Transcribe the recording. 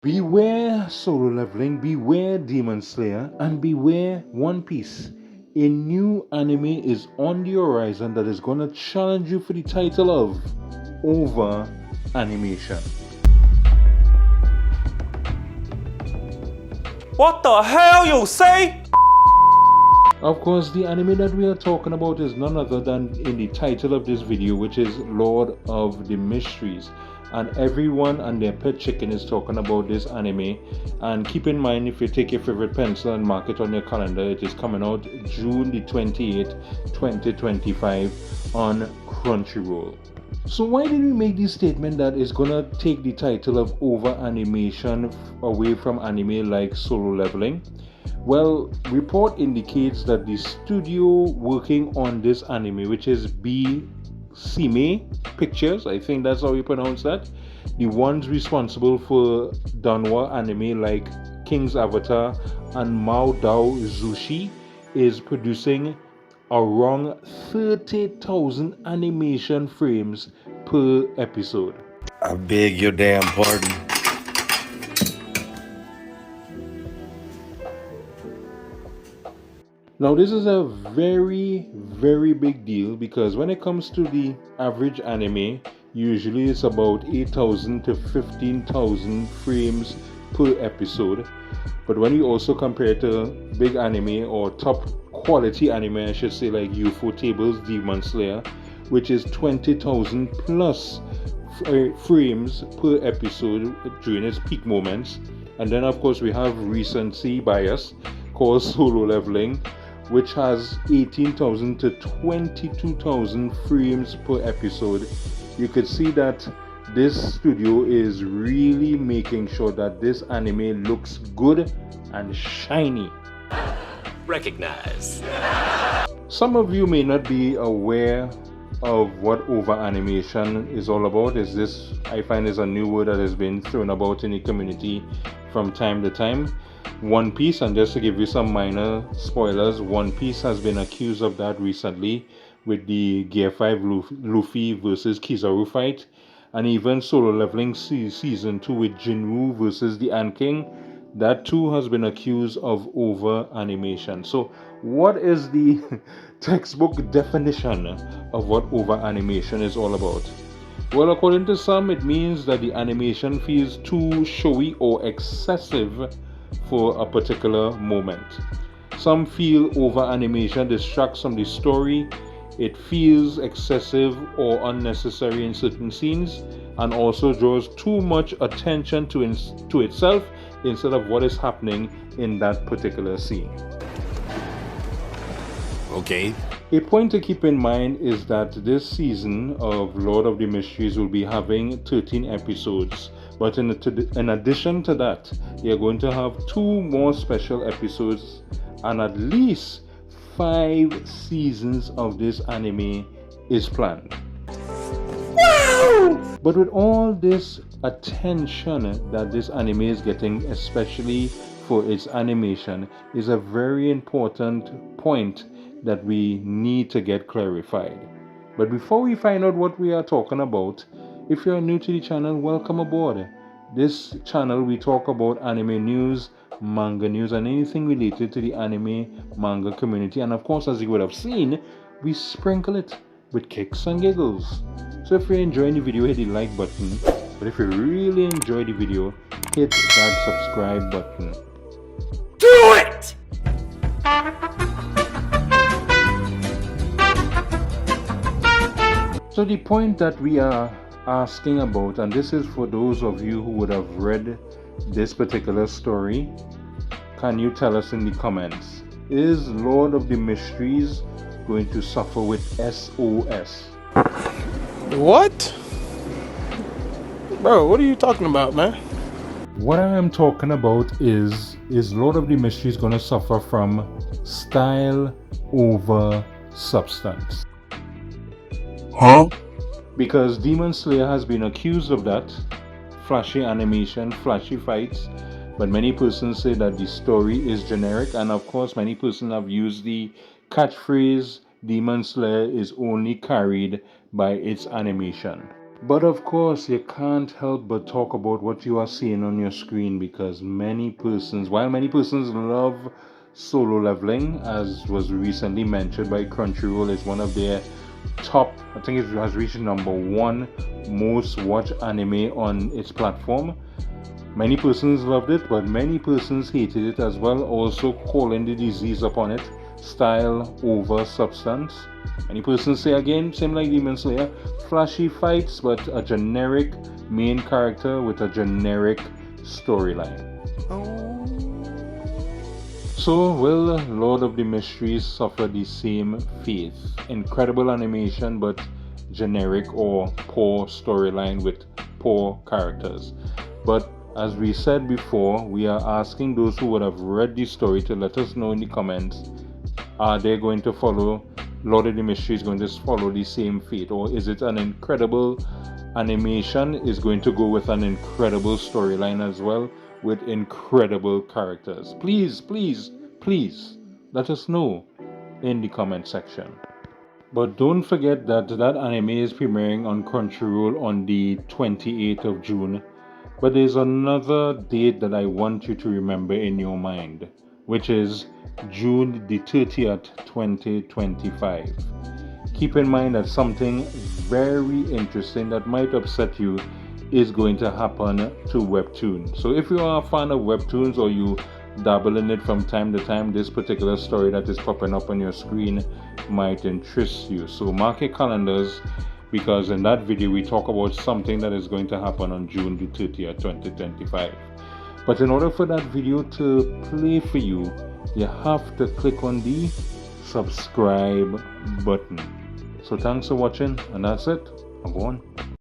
Beware Solo Leveling, beware Demon Slayer, and beware One Piece. A new anime is on the horizon that is going to challenge you for the title of Overanimation. What the hell you say? Of course, the anime that we are talking about is none other than in the title of this video, which is Lord of the Mysteries. And everyone and their pet chicken is talking about this anime. And keep in mind, if you take your favorite pencil and mark it on your calendar, it is coming out June the 28th, 2025 on Crunchyroll. So why did we make this statement that is gonna take the title of Overanimation away from anime like Solo Leveling? Well, report indicates that the studio working on this anime, which is B Sime Pictures, I think that's how you pronounce that, the ones responsible for Danwa anime like King's Avatar and Mao Dao Zushi, is producing around 30,000 animation frames per episode. I beg your damn pardon. Now, this is a very, very big deal because when it comes to the average anime, usually it's about 8,000 to 15,000 frames per episode. But when you also compare it to big anime or top quality anime, I should say, like UFO Tables Demon Slayer, which is 20,000 plus frames per episode during its peak moments. And then, of course, we have recency bias called Solo Leveling, which has 18,000 to 22,000 frames per episode. You could see that this studio is really making sure that this anime looks good and shiny. Recognize. Some of you may not be aware of what Overanimation is all about. I find is a new word that has been thrown about in the community from time to time. One Piece, and just to give you some minor spoilers, One Piece has been accused of that recently with the Gear 5 Luffy versus Kizaru fight, and even Solo Leveling Season 2 with Jinwoo versus the Ant King. That too has been accused of over-animation. So what is the textbook definition of what over-animation is all about? Well, according to some, it means that the animation feels too showy or excessive for a particular moment. Some feel over-animation distracts from the story, it feels excessive or unnecessary in certain scenes, and also draws too much attention to itself instead of what is happening in that particular scene. Okay. A point to keep in mind is that this season of Lord of the Mysteries will be having 13 episodes. But in addition to that, you're going to have 2 more special episodes and at least 5 seasons of this anime is planned. Wow! But with all this attention that this anime is getting, especially for its animation, is a very important point that we need to get clarified. But before we find out what we are talking about, if you are new to the channel, welcome aboard. This channel we talk about anime news, manga news, and anything related to the anime manga community. And of course, as you would have seen, we sprinkle it with kicks and giggles. So if you're enjoying the video, hit the like button. But if you really enjoy the video, hit that subscribe button. Do it! So the point that we are asking about, and this is for those of you who would have read this particular story, can you tell us in the comments, is Lord of the Mysteries going to suffer with SOS? What? Bro, what are you talking about, man? What I am talking about is Lord of the Mysteries going to suffer from style over substance? Huh? Because Demon Slayer has been accused of that. Flashy animation, flashy fights. But many persons say that the story is generic. And of course, many persons have used the catchphrase, Demon Slayer is only carried by its animation. But of course, you can't help but talk about what you are seeing on your screen, because while many persons love solo leveling, as was recently mentioned by Crunchyroll, is one of their top, I think it has reached #1 most watched anime on its platform. Many persons loved it, but many persons hated it as well, also calling the disease upon it style over substance. Many persons say again, same like Demon Slayer, flashy fights, but a generic main character with a generic storyline. So, will Lord of the Mysteries suffer the same fate? Incredible animation, but generic or poor storyline with poor characters. But as we said before, we are asking those who would have read the story to let us know in the comments, are they going to follow Lord of the Mysteries, going to follow the same fate, or is it an incredible animation is going to go with an incredible storyline as well, with incredible characters? Please, please, please let us know in the comment section. But don't forget that anime is premiering on Crunchyroll on the 28th of June. But there's another date that I want you to remember in your mind, which is June the 30th, 2025. Keep in mind that something very interesting that might upset you is going to happen to Webtoon. So if you are a fan of Webtoons, or you dabble in it from time to time, this particular story that is popping up on your screen might interest you. So mark your calendars, because in that video we talk about something that is going to happen on June the 30th, 2025. But in order for that video to play for you, you have to click on the subscribe button. So thanks for watching, and that's it. I'm going.